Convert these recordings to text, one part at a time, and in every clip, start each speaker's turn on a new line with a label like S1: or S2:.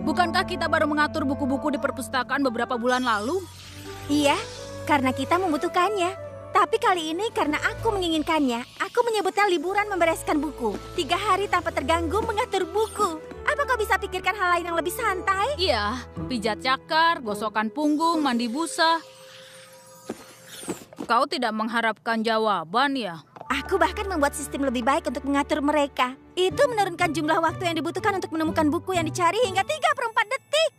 S1: Bukankah kita baru mengatur buku-buku di perpustakaan beberapa bulan lalu?
S2: Iya, karena kita membutuhkannya. Tapi kali ini karena aku menginginkannya, aku menyebutnya liburan membereskan buku. 3 hari tanpa terganggu mengatur buku. Apa kau bisa pikirkan hal lain yang lebih santai?
S1: Iya, pijat cakar, gosokan punggung, mandi busa. Kau tidak mengharapkan jawaban ya?
S2: Aku bahkan membuat sistem lebih baik untuk mengatur mereka. Itu menurunkan jumlah waktu yang dibutuhkan untuk menemukan buku yang dicari hingga 3/4 detik.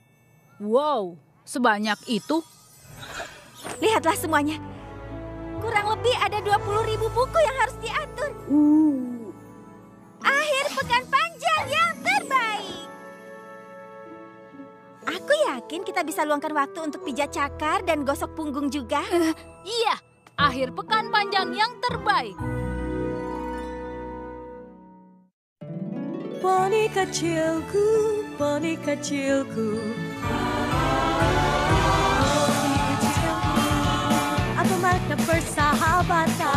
S1: Wow, sebanyak itu?
S2: Lihatlah semuanya. Kurang lebih ada 20.000 buku yang harus diatur. Akhir pekan panjang yang terbaik. Aku yakin kita bisa luangkan waktu untuk pijat cakar dan gosok punggung juga.
S1: Iya, akhir pekan panjang yang terbaik.
S3: Poni kecilku, poni kecilku. Poni kecilku, apa makna persahabatan?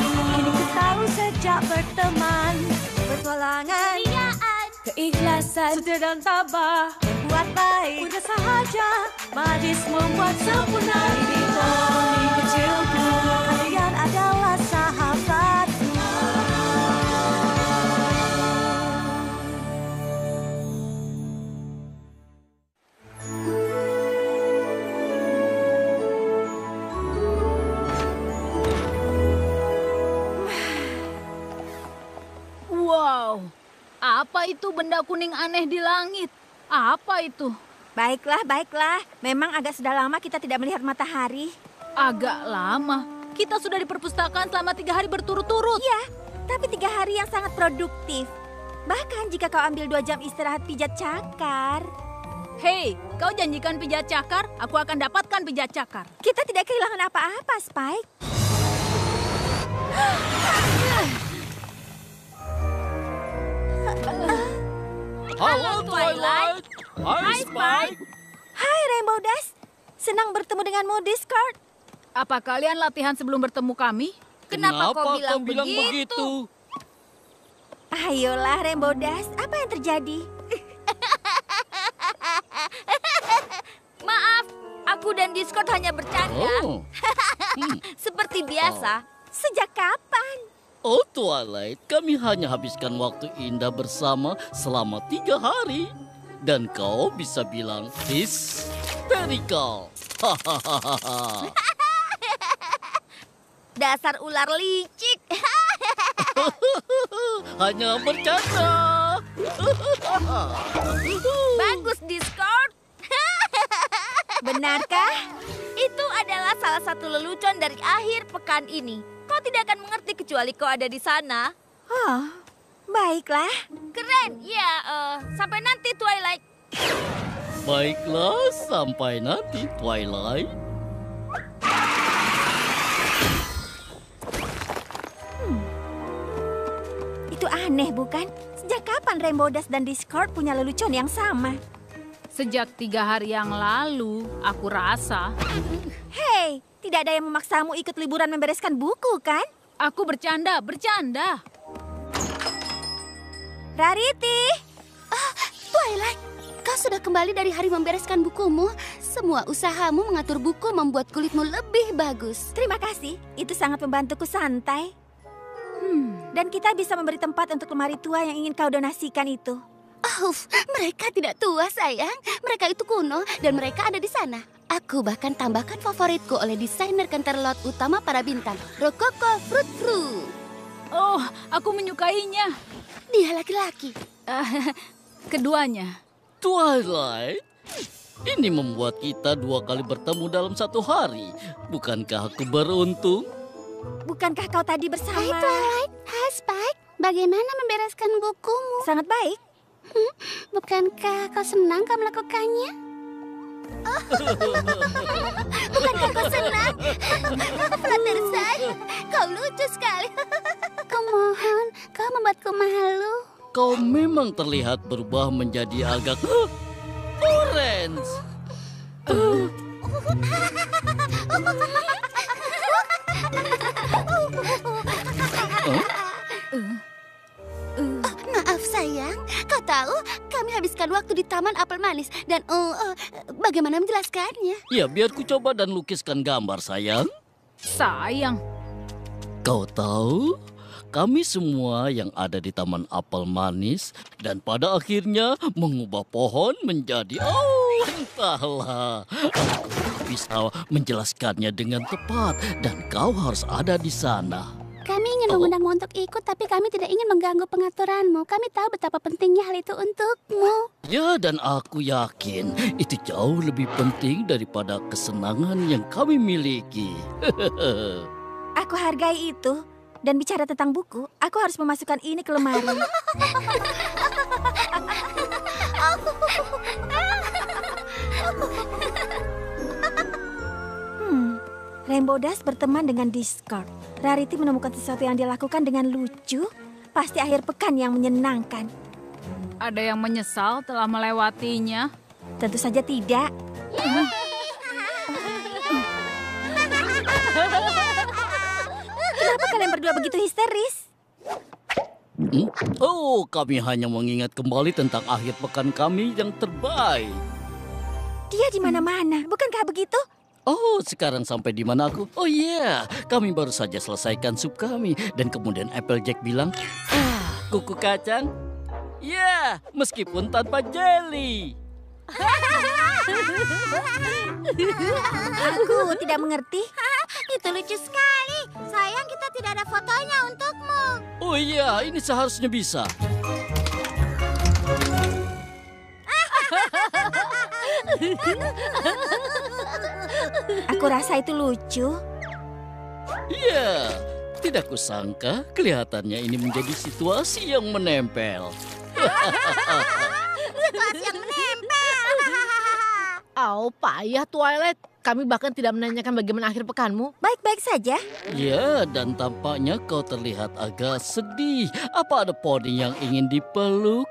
S3: Kini ku tahu sejak berteman, bertualangan, keikhlasan, setia dan tabah, buat baik, mudah sahaja, majlis membuat sempurna. Ini poni kecilku, kalian adalah sahabatku.
S1: Wow, apa itu benda kuning aneh di langit? Apa itu?
S2: Baiklah, baiklah. Memang agak sudah lama kita tidak melihat matahari.
S1: Agak lama. Kita sudah di perpustakaan selama 3 hari berturut-turut.
S2: Iya, tapi 3 hari yang sangat produktif. Bahkan jika kau ambil 2 jam istirahat pijat cakar.
S1: Hei, kau janjikan pijat cakar, aku akan dapatkan pijat cakar.
S2: Kita tidak kehilangan apa-apa, Spike.
S4: Halo Twilight. Hai Spike.
S2: Hai Rainbow Dash. Senang bertemu denganmu, Discord.
S1: Apa kalian latihan sebelum bertemu kami?
S4: Kenapa kau bilang begitu?
S2: Ayolah Rainbow Dash, apa yang terjadi?
S5: Maaf, aku dan Discord hanya bercanda.
S4: Oh.
S5: Seperti biasa.
S2: Sejak kapan?
S4: Oh Twilight, kami hanya habiskan waktu indah bersama selama 3 hari. Dan kau bisa bilang hysterical. Hahaha.
S5: Dasar ular licik.
S4: Hanya bercanda.
S5: Bagus, Discord.
S2: Benarkah?
S5: Itu adalah salah satu lelucon dari akhir pekan ini. Kau tidak akan mengerti kecuali kau ada di sana.
S2: Oh, baiklah.
S5: Keren, ya. Sampai nanti, Twilight.
S4: Baiklah, sampai nanti Twilight.
S2: Itu aneh, bukan? Sejak kapan Rainbow Dash dan Discord punya lelucon yang sama?
S1: Sejak 3 hari yang lalu, aku rasa.
S2: Hei, tidak ada yang memaksamu ikut liburan membereskan buku, kan?
S1: Aku bercanda.
S2: Rarity!
S6: Twilight, kau sudah kembali dari hari membereskan bukumu. Semua usahamu mengatur buku membuat kulitmu lebih bagus.
S2: Terima kasih, itu sangat membantuku santai. Dan kita bisa memberi tempat untuk lemari tua yang ingin kau donasikan itu.
S6: Oh, mereka tidak tua, sayang. Mereka itu kuno dan mereka ada di sana. Aku bahkan tambahkan favoritku oleh desainer Canterlot utama para bintang, Rococo Fruit Fruit.
S1: Oh, aku menyukainya.
S6: Dia laki-laki.
S1: Keduanya.
S4: Twilight, ini membuat kita 2 kali bertemu dalam 1 hari. Bukankah aku beruntung?
S2: Bukankah kau tadi bersama?
S6: Hai Twilight, hai Spike. Bagaimana membereskan bukumu?
S2: Sangat baik.
S6: Bukankah kau senang kau melakukannya? Bukankah kau senang? Kau pelatih saya. Kau lucu sekali. Kau mohon, kau membuatku malu.
S4: Kau memang terlihat berubah menjadi agak orange.
S6: Maaf sayang, Kau tahu, kami habiskan waktu di Taman Apel Manis. Dan bagaimana menjelaskannya?
S4: Ya, biar ku coba dan lukiskan gambar, sayang.
S1: Sayang.
S4: Kau tahu, kami semua yang ada di Taman Apel Manis dan pada akhirnya mengubah pohon menjadi... Oh, entahlah. Aku bisa menjelaskannya dengan tepat dan kau harus ada di sana.
S6: Kami ingin mengundangmu untuk ikut, tapi kami tidak ingin mengganggu pengaturanmu. Kami tahu betapa pentingnya hal itu untukmu.
S4: Ya, dan aku yakin itu jauh lebih penting daripada kesenangan yang kami miliki.
S2: Aku hargai itu. Dan bicara tentang buku, aku harus memasukkan ini ke lemari. Rainbow Dash berteman dengan Discord. Rarity menemukan sesuatu yang dilakukan dengan lucu. Pasti akhir pekan yang menyenangkan.
S1: Ada yang menyesal telah melewatinya?
S2: Tentu saja tidak. Kenapa kalian berdua begitu histeris?
S4: Oh, kami hanya mengingat kembali tentang akhir pekan kami yang terbaik.
S2: Dia di mana-mana, bukankah begitu?
S4: Oh, sekarang sampai di mana aku? Oh iya, kami baru saja selesaikan sup kami. Dan kemudian Applejack bilang, kuku kacang? Ya, meskipun tanpa jelly.
S2: Aku tidak mengerti.
S5: Itu lucu sekali. Sayang kita tidak ada fotonya untukmu.
S4: Oh iya, ini seharusnya bisa.
S2: Aku rasa itu lucu.
S4: Iya, tidak kusangka kelihatannya ini menjadi situasi yang menempel.
S5: Situasi yang menempel.
S3: Oh, payah Twilight. Kami bahkan tidak menanyakan bagaimana akhir pekanmu.
S2: Baik-baik saja.
S4: Ya, dan tampaknya kau terlihat agak sedih. Apa ada poni yang ingin dipeluk?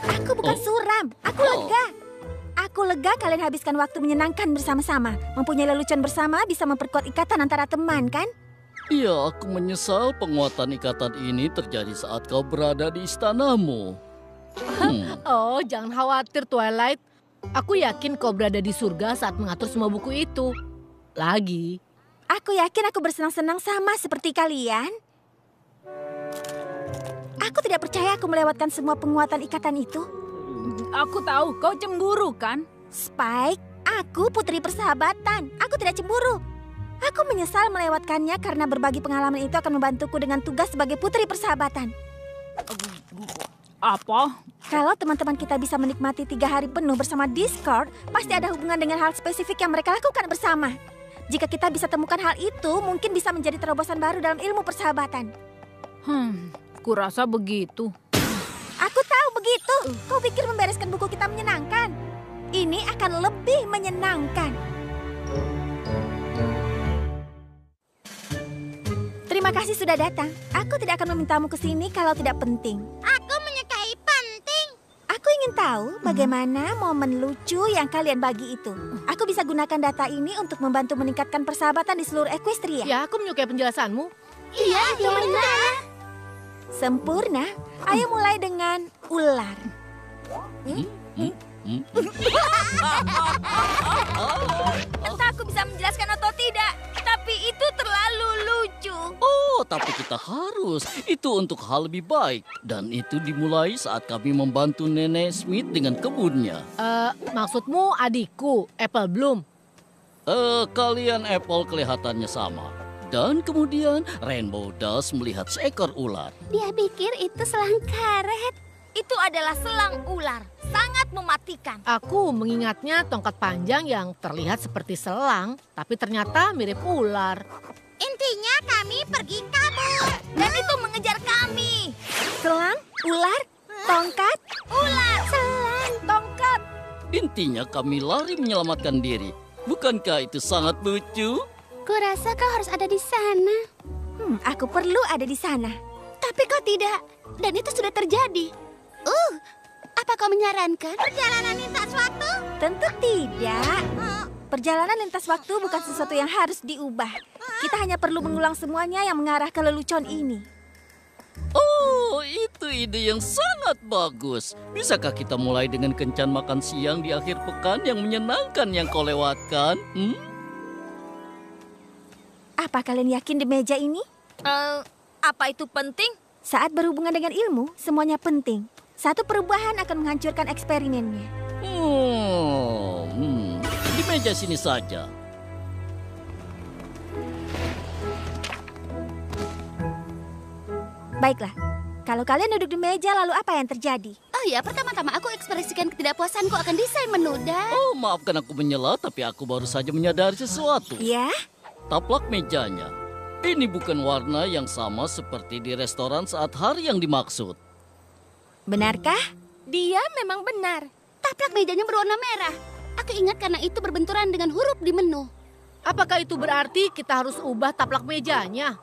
S2: Aku bukan suram, aku lega. Aku lega kalian habiskan waktu menyenangkan bersama-sama. Mempunyai lelucon bersama bisa memperkuat ikatan antara teman, kan?
S4: Iya, aku menyesal penguatan ikatan ini terjadi saat kau berada di istanamu.
S3: Oh, jangan khawatir Twilight. Aku yakin kau berada di surga saat mengatur semua buku itu. Lagi.
S2: Aku yakin aku bersenang-senang sama seperti kalian. Aku tidak percaya aku melewatkan semua penguatan ikatan itu.
S1: Aku tahu kau cemburu kan?
S2: Spike, aku putri persahabatan. Aku tidak cemburu. Aku menyesal melewatkannya karena berbagi pengalaman itu akan membantuku dengan tugas sebagai putri persahabatan.
S1: Apa?
S2: Kalau teman-teman kita bisa menikmati 3 hari penuh bersama Discord, pasti ada hubungan dengan hal spesifik yang mereka lakukan bersama. Jika kita bisa temukan hal itu, mungkin bisa menjadi terobosan baru dalam ilmu persahabatan.
S1: Kurasa begitu.
S2: Aku tahu begitu. Kau pikir membereskan buku kita menyenangkan? Ini akan lebih menyenangkan. Terima kasih sudah datang. Aku tidak akan memintamu ke sini kalau tidak penting.
S5: Aku menyukai penting.
S2: Aku ingin tahu bagaimana momen lucu yang kalian bagi itu. Aku bisa gunakan data ini untuk membantu meningkatkan persahabatan di seluruh Equestria.
S3: Ya, aku menyukai penjelasanmu.
S6: Iya, gimana?
S2: Sempurna. Ayo mulai dengan ular.
S5: Entah aku bisa menjelaskan atau tidak, tapi itu terlalu lucu.
S4: Oh, tapi kita harus. Itu untuk hal lebih baik. Dan itu dimulai saat kami membantu Nenek Smith dengan kebunnya.
S3: Maksudmu adikku, Apple Bloom?
S4: Kalian Apple kelihatannya sama. Dan kemudian Rainbow Dash melihat seekor ular.
S6: Dia pikir itu selang karet.
S5: Itu adalah selang ular, sangat mematikan.
S3: Aku mengingatnya tongkat panjang yang terlihat seperti selang, tapi ternyata mirip ular.
S5: Intinya kami pergi kabur, dan itu mengejar kami.
S2: Selang, ular, tongkat,
S5: Ular, selang, tongkat.
S4: Intinya kami lari menyelamatkan diri. Bukankah itu sangat lucu?
S6: Kurasa kau harus ada di sana.
S2: Aku perlu ada di sana.
S6: Tapi kau tidak. Dan itu sudah terjadi. Apa kau menyarankan?
S5: Perjalanan lintas waktu?
S2: Tentu tidak. Perjalanan lintas waktu bukan sesuatu yang harus diubah. Kita hanya perlu mengulang semuanya yang mengarah ke lelucon ini.
S4: Oh, itu ide yang sangat bagus. Bisakah kita mulai dengan kencan makan siang di akhir pekan yang menyenangkan yang kau lewatkan?
S2: Apa kalian yakin di meja ini?
S5: Apa itu penting?
S2: Saat berhubungan dengan ilmu, semuanya penting. Satu perubahan akan menghancurkan eksperimennya.
S4: Di meja sini saja.
S2: Baiklah, kalau kalian duduk di meja lalu apa yang terjadi?
S6: Oh ya, pertama-tama aku ekspresikan ketidakpuasanku akan desain menu dan...
S4: Oh, maafkan aku menyela, tapi aku baru saja menyadari sesuatu.
S2: Ya?
S4: Taplak mejanya. Ini bukan warna yang sama seperti di restoran saat hari yang dimaksud.
S2: Benarkah?
S6: Dia memang benar. Taplak mejanya berwarna merah. Aku ingat karena itu berbenturan dengan huruf di menu.
S3: Apakah itu berarti kita harus ubah taplak mejanya?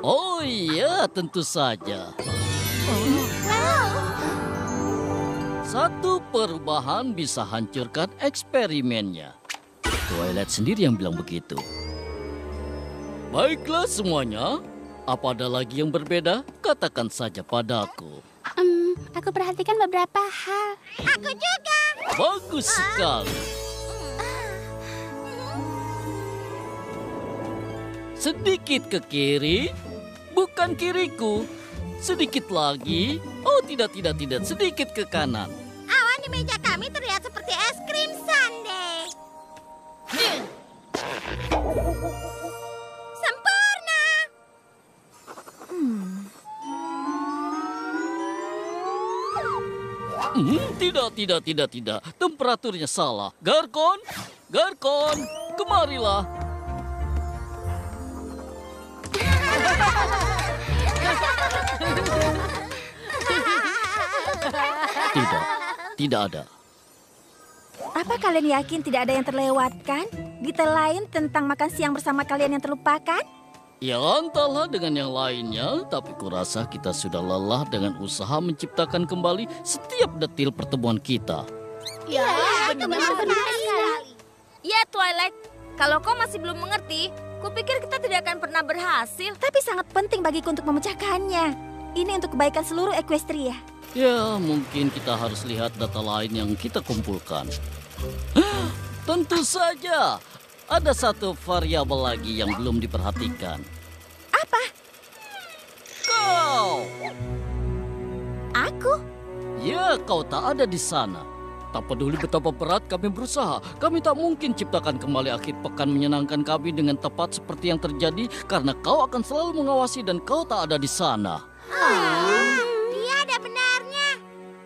S4: Oh iya, tentu saja. Satu perubahan bisa hancurkan eksperimennya. Twilight sendiri yang bilang begitu. Baiklah semuanya, apa ada lagi yang berbeda? Katakan saja padaku.
S6: Aku perhatikan beberapa hal. Aku juga.
S4: Bagus sekali. Sedikit ke kiri, bukan kiriku. Sedikit lagi. Oh tidak, sedikit ke kanan.
S6: Awan di meja kami terlihat seperti es krim sundae. Sempurna.
S4: Tidak. Temperaturnya salah. Garkon, kemarilah. Tidak ada.
S2: Apa kalian yakin tidak ada yang terlewatkan? Detail lain tentang makan siang bersama kalian yang terlupakan?
S4: Ya entahlah dengan yang lainnya, tapi kurasa kita sudah lelah dengan usaha menciptakan kembali setiap detil pertemuan kita.
S3: Ya, benar.
S5: Ya, Twilight. Kalau kau masih belum mengerti, kupikir kita tidak akan pernah berhasil.
S2: Tapi sangat penting bagiku untuk memecahkannya. Ini untuk kebaikan seluruh Equestria.
S4: Ya, mungkin kita harus lihat data lain yang kita kumpulkan. Tentu saja. Ada satu variabel lagi yang belum diperhatikan.
S2: Apa?
S4: Kau!
S2: Aku?
S4: Ya, kau tak ada di sana. Tak peduli betapa berat kami berusaha, kami tak mungkin ciptakan kembali akhir pekan menyenangkan kami dengan tepat seperti yang terjadi karena kau akan selalu mengawasi dan kau tak ada di sana.
S6: Dia ada benarnya.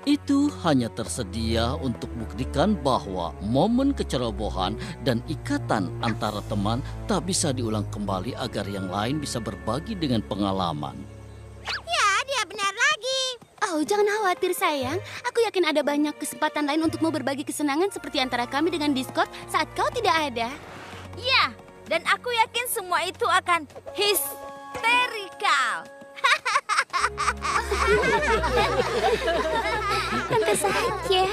S4: Itu hanya tersedia untuk buktikan bahwa momen kecerobohan dan ikatan antara teman tak bisa diulang kembali agar yang lain bisa berbagi dengan pengalaman.
S6: Ya, dia benar lagi. Oh, jangan khawatir sayang. Aku yakin ada banyak kesempatan lain untukmu berbagi kesenangan seperti antara kami dengan Discord saat kau tidak ada.
S5: Ya, dan aku yakin semua itu akan histerikal.
S6: Tentu saja.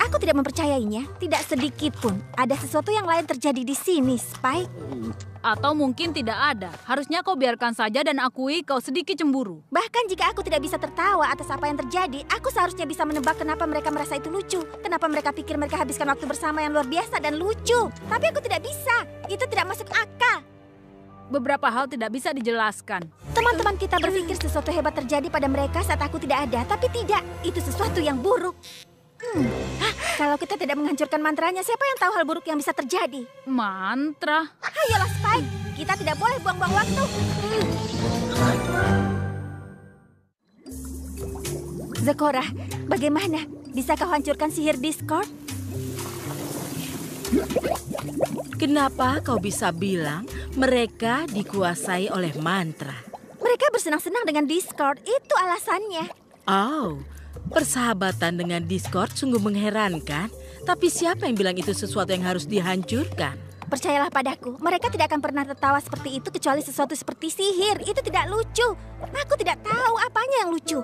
S2: Aku tidak mempercayainya. Tidak sedikit pun. Ada sesuatu yang lain terjadi di sini, Spike.
S1: Atau mungkin tidak ada. Harusnya kau biarkan saja dan akui kau sedikit cemburu.
S2: Bahkan jika aku tidak bisa tertawa atas apa yang terjadi, aku seharusnya bisa menebak kenapa mereka merasa itu lucu. Kenapa mereka pikir mereka habiskan waktu bersama yang luar biasa dan lucu. Tapi aku tidak bisa. Itu tidak masuk akal.
S1: Beberapa hal tidak bisa dijelaskan.
S2: Teman-teman kita berpikir sesuatu hebat terjadi pada mereka saat aku tidak ada. Tapi tidak, itu sesuatu yang buruk. Kalau kita tidak menghancurkan mantranya, siapa yang tahu hal buruk yang bisa terjadi?
S1: Mantra?
S2: Ayolah Spike, kita tidak boleh buang-buang waktu. Zecora, bagaimana? Bisa kau hancurkan sihir Discord?
S7: Kenapa kau bisa bilang mereka dikuasai oleh mantra?
S2: Mereka bersenang-senang dengan Discord, itu alasannya.
S7: Oh, persahabatan dengan Discord sungguh mengherankan. Tapi siapa yang bilang itu sesuatu yang harus dihancurkan?
S2: Percayalah padaku, mereka tidak akan pernah tertawa seperti itu kecuali sesuatu seperti sihir. Itu tidak lucu. Aku tidak tahu apanya yang lucu.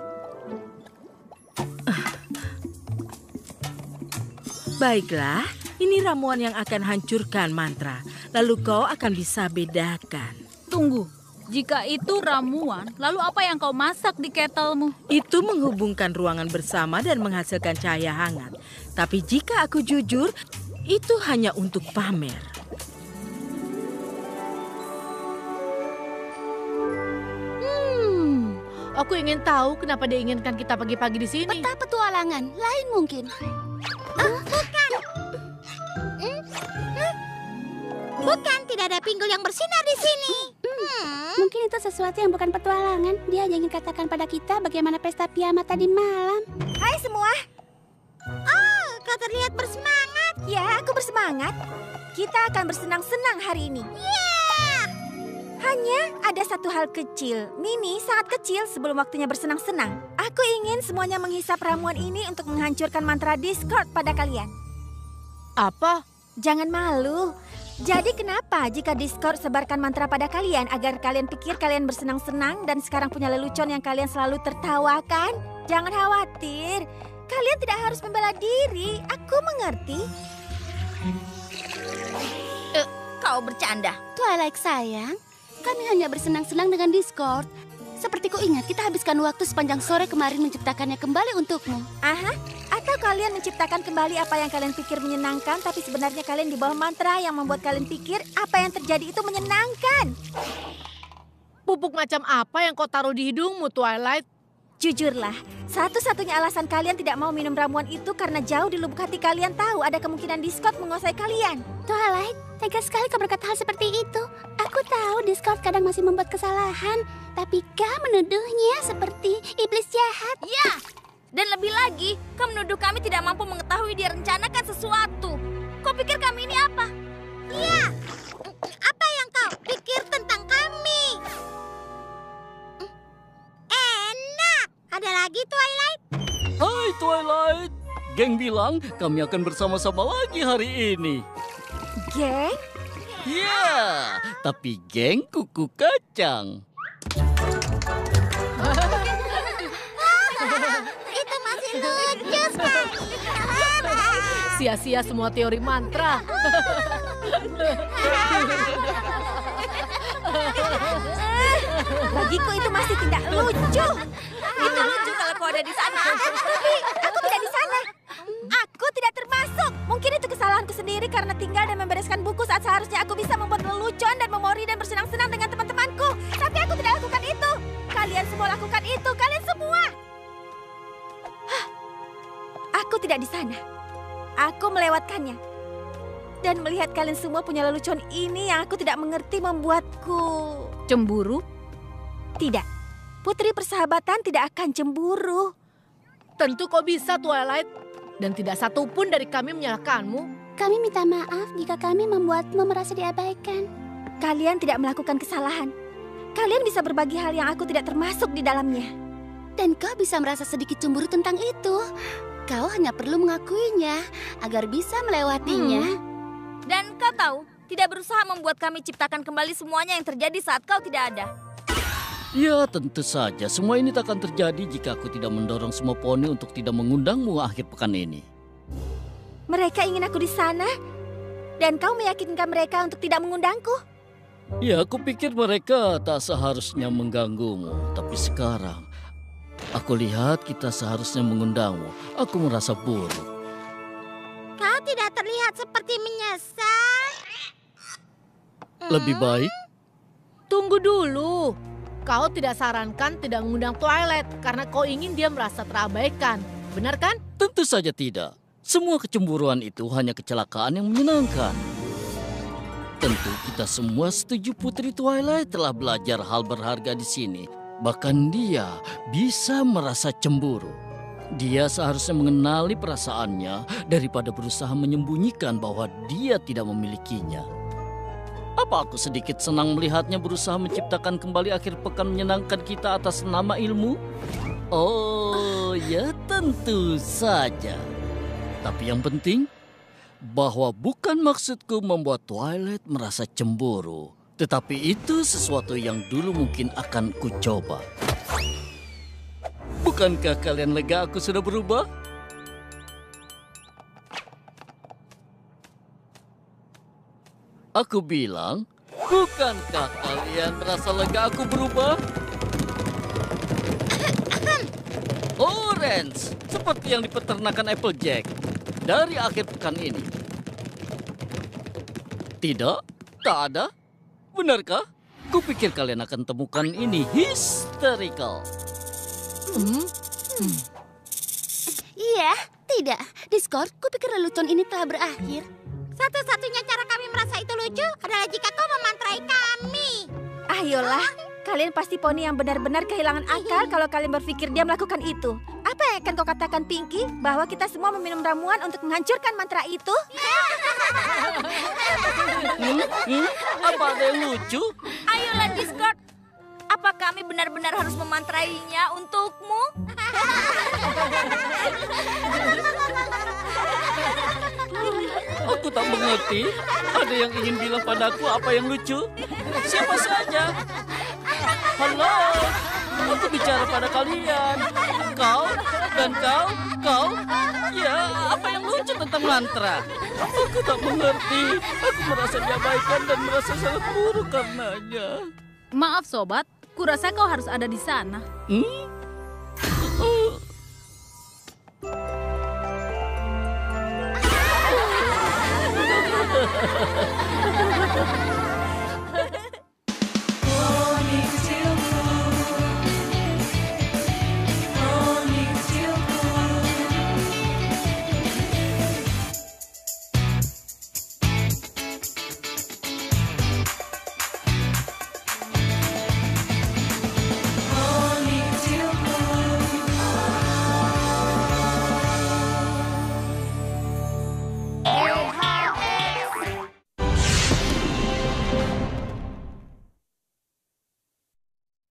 S7: Baiklah, ini ramuan yang akan hancurkan mantra. Lalu kau akan bisa bedakan.
S1: Tunggu, Jika itu ramuan, lalu apa yang kau masak di ketelmu?
S7: Itu menghubungkan ruangan bersama dan menghasilkan cahaya hangat. Tapi jika aku jujur, itu hanya untuk pamer.
S3: Aku ingin tahu kenapa dia inginkan kita pagi-pagi di sini.
S6: Peta petualangan, lain mungkin. Bukan, tidak ada pinggul yang bersinar di sini. Mungkin itu sesuatu yang bukan petualangan. Dia hanya ingin katakan pada kita bagaimana pesta piyama tadi malam.
S2: Hai semua.
S6: Oh, kau terlihat bersemangat.
S2: Ya, aku bersemangat. Kita akan bersenang-senang hari ini. Hanya ada satu hal kecil, Mini, sangat kecil sebelum waktunya bersenang-senang. Aku ingin semuanya menghisap ramuan ini untuk menghancurkan mantra Discord pada kalian.
S3: Apa?
S2: Jangan malu. Jadi kenapa jika Discord sebarkan mantra pada kalian agar kalian pikir kalian bersenang-senang dan sekarang punya lelucon yang kalian selalu tertawakan? Jangan khawatir, kalian tidak harus membela diri. Aku mengerti.
S5: Kau bercanda.
S6: Twilight sayang, kami hanya bersenang-senang dengan Discord. Seperti kau ingat, kita habiskan waktu sepanjang sore kemarin menciptakannya kembali untukmu.
S2: Aha, atau kalian menciptakan kembali apa yang kalian pikir menyenangkan, tapi sebenarnya kalian di bawah mantra yang membuat kalian pikir apa yang terjadi itu menyenangkan.
S3: Pupuk macam apa yang kau taruh di hidungmu, Twilight?
S2: Jujurlah, satu-satunya alasan kalian tidak mau minum ramuan itu karena jauh di lubuk hati kalian tahu ada kemungkinan Discord menguasai kalian.
S6: Twilight, tega sekali kau berkata hal seperti itu. Aku tahu Discord kadang masih membuat kesalahan, tapi kau menuduhnya seperti iblis jahat.
S5: Ya, dan lebih lagi, kau menuduh kami tidak mampu mengetahui dia rencanakan sesuatu. Kau pikir kami ini apa?
S6: Ya, apa yang kau pikir tentang kami? Enak. Ada lagi, Twilight?
S4: Hai Twilight, geng bilang kami akan bersama-sama lagi hari ini.
S2: Geng?
S4: Ya, tapi geng kuku kacang.
S6: Itu masih lucu sekali.
S3: Sia-sia semua teori mantra.
S2: Bagiku itu masih tidak lucu.
S5: Itu lucu kalau kau ada di sana.
S2: Tapi aku tidak di sana. Aku tidak termasuk. Mungkin itu kesalahanku sendiri karena tinggal dan membereskan buku saat seharusnya aku bisa membuat lelucon dan memori dan bersenang-senang dengan teman-temanku. Tapi aku tidak lakukan itu. Kalian semua lakukan itu. Kalian semua. Hah. Aku tidak di sana. Aku melewatkannya. Dan melihat kalian semua punya lelucon ini yang aku tidak mengerti membuatku...
S1: Cemburu?
S2: Tidak. Putri persahabatan tidak akan cemburu.
S3: Tentu kau bisa, Twilight. Dan tidak satu pun dari kami menyalahkanmu.
S6: Kami minta maaf jika kami membuatmu merasa diabaikan.
S2: Kalian tidak melakukan kesalahan. Kalian bisa berbagi hal yang aku tidak termasuk di dalamnya.
S6: Dan kau bisa merasa sedikit cemburu tentang itu. Kau hanya perlu mengakuinya agar bisa melewatinya.
S5: Dan kau tahu, tidak berusaha membuat kami ciptakan kembali semuanya yang terjadi saat kau tidak ada.
S4: Ya, tentu saja. Semua ini tak akan terjadi jika aku tidak mendorong semua poni untuk tidak mengundangmu akhir pekan ini.
S2: Mereka ingin aku di sana, dan kau meyakinkan mereka untuk tidak mengundangku.
S4: Ya, aku pikir mereka tak seharusnya mengganggumu. Tapi sekarang, aku lihat kita seharusnya mengundangmu. Aku merasa buruk.
S6: Kau tidak terlihat seperti menyesal.
S4: Lebih baik,
S3: Tunggu dulu. Kau tidak sarankan tidak mengundang Twilight karena kau ingin dia merasa terabaikan. Benar kan?
S4: tentu saja tidak. Semua kecemburuan itu hanya kecelakaan yang menyenangkan. Tentu kita semua setuju Putri Twilight telah belajar hal berharga di sini. Bahkan dia bisa merasa cemburu. Dia seharusnya mengenali perasaannya daripada berusaha menyembunyikan bahwa dia tidak memilikinya. Apa aku sedikit senang melihatnya berusaha menciptakan kembali akhir pekan menyenangkan kita atas nama ilmu? Oh, ya tentu saja. Tapi yang penting, bahwa bukan maksudku membuat Twilight merasa cemburu. Tetapi itu sesuatu yang dulu mungkin akan kucoba. Bukankah kalian lega aku sudah berubah? Aku bilang, Bukankah kalian merasa lega aku berubah? Orange, seperti yang di peternakan Applejack dari akhir pekan ini. Tidak, tak ada. Benarkah? Kupikir kalian akan temukan ini hysterical.
S6: Iya, tidak. Discord, kupikir lelucon ini telah berakhir. Satu-satunya cara kami merasa itu lucu adalah jika kau memantrai kami.
S2: Ayolah, kalian pasti poni yang benar-benar kehilangan akal kalau kalian berpikir dia melakukan itu. Apa yang akan kau katakan, Pinky? Bahwa kita semua meminum ramuan untuk menghancurkan mantra itu?
S4: Apa ada yang lucu?
S5: Ayolah Discord, apa kami benar-benar harus memantrainya untukmu?
S4: Aku tak mengerti. Ada yang ingin bilang padaku apa yang lucu? Siapa saja? Halo, aku bicara pada kalian. Kau dan kau. Ya, apa yang lucu tentang mantra? Aku tak mengerti. Aku merasa diabaikan dan merasa sangat buruk karenanya.
S1: Maaf sobat, kurasa kau harus ada di sana.